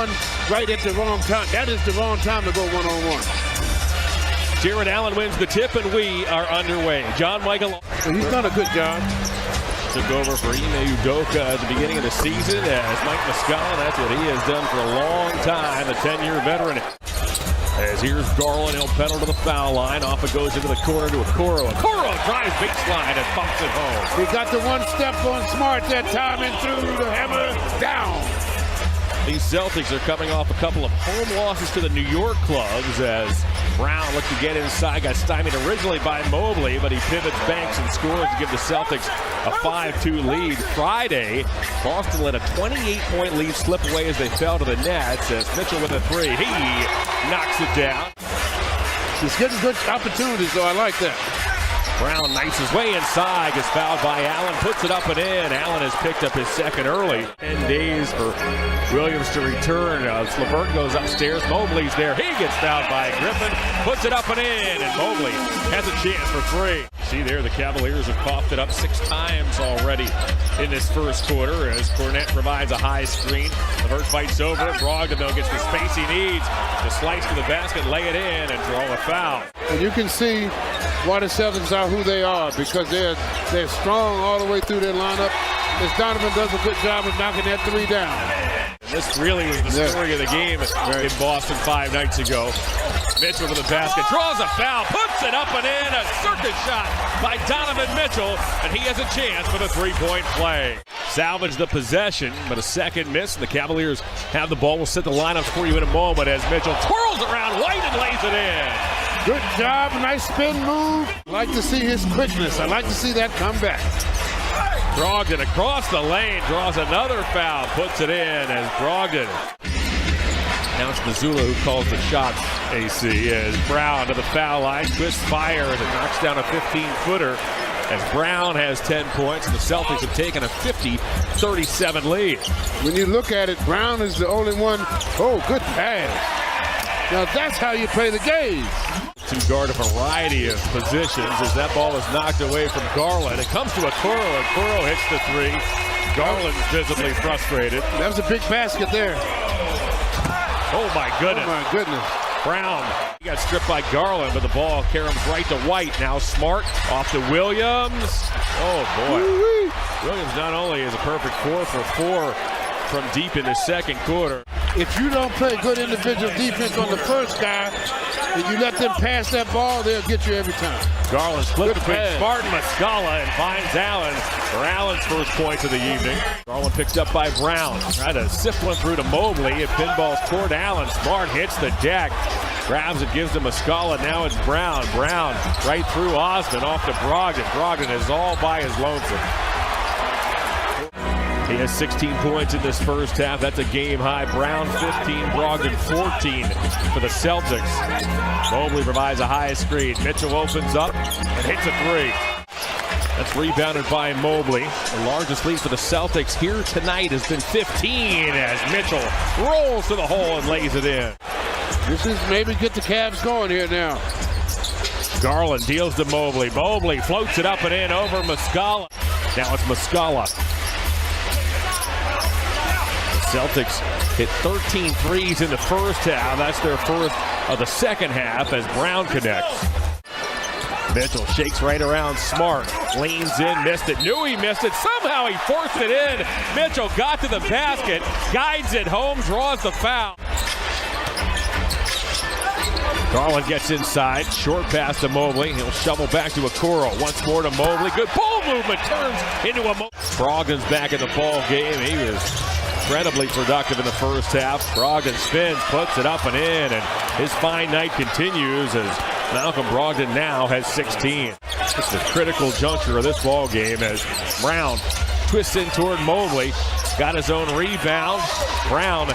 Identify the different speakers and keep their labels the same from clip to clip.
Speaker 1: one right at the wrong time. That is the wrong time to go one-on-one.
Speaker 2: Jared Allen wins the tip, and we are underway. John Michael.
Speaker 1: He's done a good job.
Speaker 2: Took over for Ime Udoka at the beginning of the season as Mike Muscala. That's what he has done for a long time, a 10-year veteran. As here's Garland, he'll pedal to the foul line. Off it goes into the corner to Okoro. Okoro drives baseline and bumps it home.
Speaker 1: He got the one step on Smart that time and threw the hammer down.
Speaker 2: These Celtics are coming off a couple of home losses to the New York clubs as Brown looked to get inside, got stymied originally by Mobley, but he pivots, banks, and scores to give the Celtics a 5-2 lead. Friday, Boston let a 28-point lead slip away as they fell to the Nets as Mitchell with a three. He knocks it down.
Speaker 1: He's getting good opportunities, though. I like that.
Speaker 2: Brown knifes his way inside, gets fouled by Allen, puts it up and in. Allen has picked up his second early. 10 days for Williams to return. LeVert goes upstairs. Mobley's there. He gets fouled by Griffin, puts it up and in, and Mobley has a chance for three. See there, the Cavaliers have coughed it up 6 times already in this first quarter as Cornette provides a high screen. LeVert fights over it. Brogdon, though, gets the space he needs to slice to the basket, lay it in, and draw a foul.
Speaker 1: And you can see why the Celtics are who they are, because they're strong all the way through their lineup. As Donovan does a good job of knocking that three down.
Speaker 2: This really was the story of the game in Boston 5 nights ago. Mitchell with the basket, draws a foul, puts it up and in, a circus shot by Donovan Mitchell, and he has a chance for the three-point play. Salvage the possession, but a second miss, and the Cavaliers have the ball. We'll set the lineups for you in a moment as Mitchell twirls around White and lays it in.
Speaker 1: Good job, nice spin move. I like to see his quickness. I like to see that come back.
Speaker 2: Brogdon across the lane, draws another foul, puts it in as Brogdon. Now it's Mazzulla who calls the shots, AC, as Brown to the foul line, twists, fires, and knocks down a 15-footer as Brown has 10 points, and the Celtics have taken a 50-37 lead.
Speaker 1: When you look at it, Brown is the only one. Oh, good pass. Now that's how you play the game.
Speaker 2: To guard a variety of positions as that ball is knocked away from Garland. It comes to Okoro, and Okoro hits the three. Garland's visibly frustrated.
Speaker 1: That was a big basket there.
Speaker 2: Oh my goodness.
Speaker 1: Oh my goodness.
Speaker 2: Brown, he got stripped by Garland, but the ball caroms right to White. Now Smart off to Williams. Oh boy.
Speaker 1: Woo-wee.
Speaker 2: Williams not only is a perfect 4 for 4 from deep in the second quarter.
Speaker 1: If you don't play good individual defense on the first guy, and you let them pass that ball, they'll get you every time.
Speaker 2: Garland split between Smart and Muscala and finds Allen for Allen's first points of the evening. Garland picked up by Brown. Tried to sift one through to Mobley. It pinballs toward Allen. Smart hits the deck. Grabs it, gives to Muscala. Now it's Brown. Brown right through Osman off to Brogdon. Brogdon is all by his lonesome. He has 16 points in this first half. That's a game high. Brown 15, Brogdon 14 for the Celtics. Mobley provides a high screen. Mitchell opens up and hits a three. That's rebounded by Mobley. The largest lead for the Celtics here tonight has been 15 as Mitchell rolls to the hole and lays it in.
Speaker 1: This is maybe get the Cavs going here now.
Speaker 2: Garland deals to Mobley. Mobley floats it up and in over Muscala. Now it's Muscala. Celtics hit 13 threes in the first half. That's their first of the second half as Brown connects. Mitchell shakes right around Smart. Leans in, missed it. Knew he missed it. Somehow he forced it in. Mitchell got to the basket, guides it home, draws the foul. Garland gets inside. Short pass to Mobley. He'll shovel back to Okoro. Once more to Mobley. Good ball movement. Turns into a Brogdon's back in the ball game. He was incredibly productive in the first half. Brogdon spins, puts it up and in, and his fine night continues as Malcolm Brogdon now has 16. It's a critical juncture of this ball game as Brown twists in toward Mobley. Got his own rebound. Brown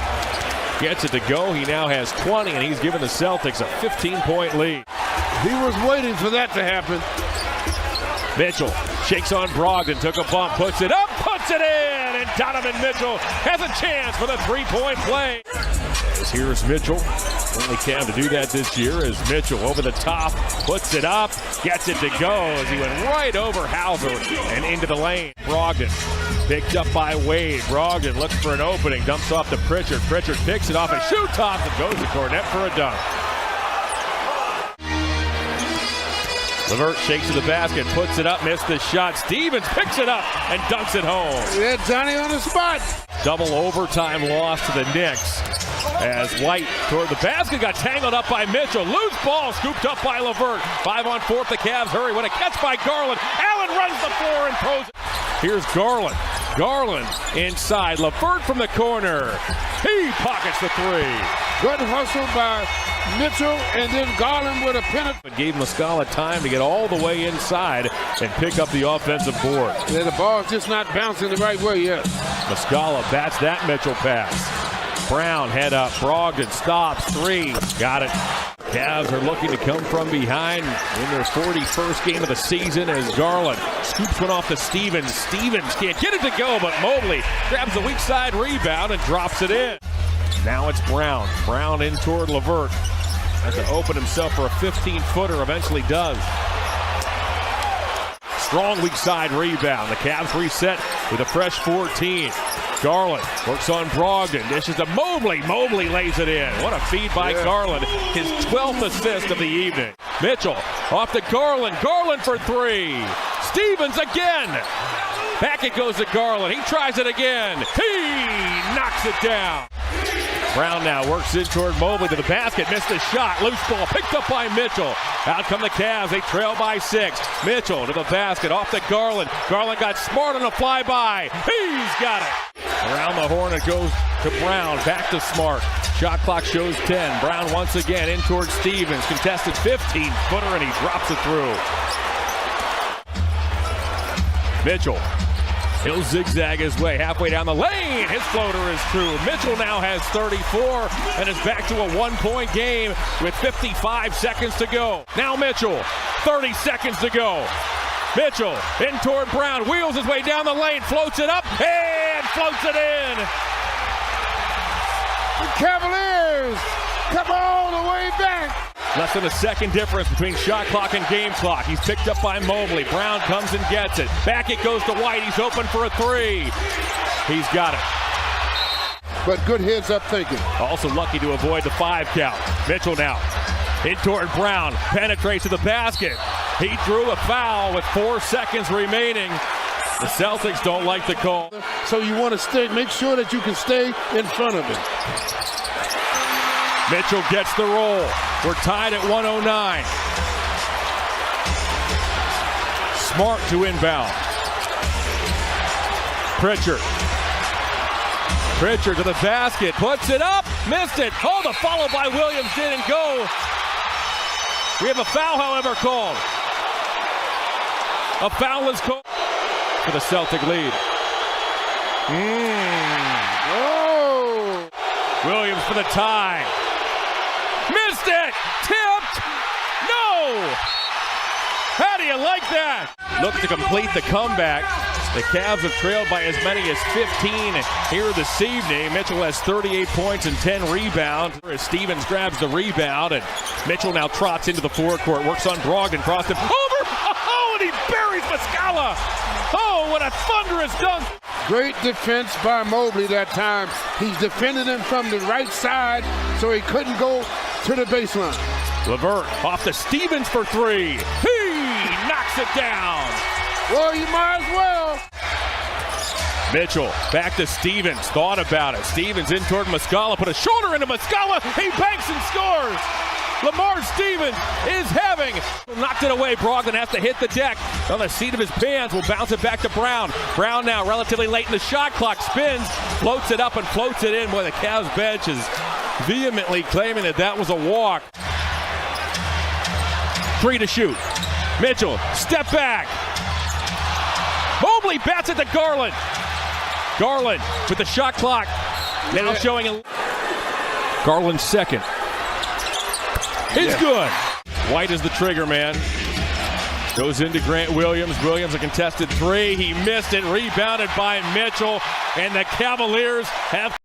Speaker 2: gets it to go. He now has 20, and he's given the Celtics a 15-point lead.
Speaker 1: He was waiting for that to happen.
Speaker 2: Mitchell shakes on Brogdon, took a bump, puts it up, puts it in, and Donovan Mitchell has a chance for the three-point play. Here's Mitchell. Only Cam to do that this year as Mitchell over the top, puts it up, gets it to go as he went right over Hauser and into the lane. Brogdon Picked up by Wade. Brogdon looks for an opening. Dumps off to Pritchard. Pritchard picks it off and shoot tops and goes to Cornette for a dunk. LeVert shakes to the basket, puts it up, missed the shot. Stevens picks it up and dunks it home.
Speaker 1: Yeah, Johnny on the spot.
Speaker 2: Double overtime loss to the Knicks as White toward the basket got tangled up by Mitchell. Loose ball scooped up by LeVert. 5-on-4, the Cavs hurry. What a catch by Garland. Allen runs the floor and throws it. Here's Garland. Garland inside. LeVert from the corner. He pockets the three.
Speaker 1: Good hustle by Mitchell, and then Garland with a penalty.
Speaker 2: Gave Muscala time to get all the way inside and pick up the offensive board.
Speaker 1: Yeah, the ball's just not bouncing the right way yet.
Speaker 2: Muscala bats that Mitchell pass. Brown head up. Brogdon stops. Three. Got it. Cavs are looking to come from behind in their 41st game of the season as Garland scoops one off to Stevens. Stevens can't get it to go, but Mobley grabs the weak side rebound and drops it in. Now it's Brown. Brown in toward LeVert. Has to open himself for a 15-footer. Eventually does. Strong weak side rebound. The Cavs reset with a fresh 14. Garland works on Brogdon. Dishes to Mobley. Mobley lays it in. What a feed by Garland. His 12th assist of the evening. Mitchell off to Garland. Garland for three. Stevens again. Back it goes to Garland. He tries it again. He knocks it down. Brown now works in toward Mobley to the basket. Missed the shot. Loose ball picked up by Mitchell. Out come the Cavs. They trail by 6. Mitchell to the basket. Off to Garland. Garland got smart on a flyby. He's got it. Around the horn it goes to Brown. Back to Smart. Shot clock shows 10. Brown once again in toward Stevens. Contested 15-footer and he drops it through. Mitchell. He'll zigzag his way halfway down the lane. His floater is true. Mitchell now has 34 and is back to a one-point game with 55 seconds to go. Now Mitchell, 30 seconds to go. Mitchell in toward Brown, wheels his way down the lane, floats it up, and floats it in.
Speaker 1: The Cavaliers come all the way back.
Speaker 2: Less than a second difference between shot clock and game clock. He's picked up by Mobley. Brown comes and gets it. Back it goes to White. He's open for a three. He's got it.
Speaker 1: But good heads-up thinking.
Speaker 2: Also lucky to avoid the 5 count. Mitchell now in toward Brown. Penetrates to the basket. He drew a foul with 4 seconds remaining. The Celtics don't like the call.
Speaker 1: So you want to make sure that you can stay in front of him.
Speaker 2: Mitchell gets the roll. We're tied at 109. Smart to inbound. Pritchard. Pritchard to the basket. Puts it up. Missed it. Oh, the follow by Williams didn't go. We have a foul, however, called. A foul is called for the Celtic lead.
Speaker 1: Oh!
Speaker 2: Williams for the tie. Missed it! Tipped! No! How do you like that? Look to complete the comeback. The Cavs have trailed by as many as 15 here this evening. Mitchell has 38 points and 10 rebounds. As Stevens grabs the rebound, and Mitchell now trots into the forecourt. Works on Brogdon, crossed him over! Oh, and he buries Muscala! Oh, what a thunderous dunk!
Speaker 1: Great defense by Mobley that time. He's defending him from the right side, so he couldn't go to the baseline.
Speaker 2: LeVert off to Stevens for three. He knocks it down.
Speaker 1: Well, you might as well.
Speaker 2: Mitchell back to Stevens. Thought about it. Stevens in toward Muscala. Put a shoulder into Muscala. He banks and scores. Lamar Stevens is having. Knocked it away. Brogdon has to hit the deck. On the seat of his pants, will bounce it back to Brown. Brown now relatively late in the shot clock. Spins, floats it up and floats it in. Boy, the Cavs bench is vehemently claiming that was a walk. 3 to shoot. Mitchell, step back. Mobley bats it to Garland. Garland with the shot clock now showing Garland's second. It's good. White is the trigger man. Goes into Grant Williams. Williams a contested three. He missed it. Rebounded by Mitchell. And the Cavaliers have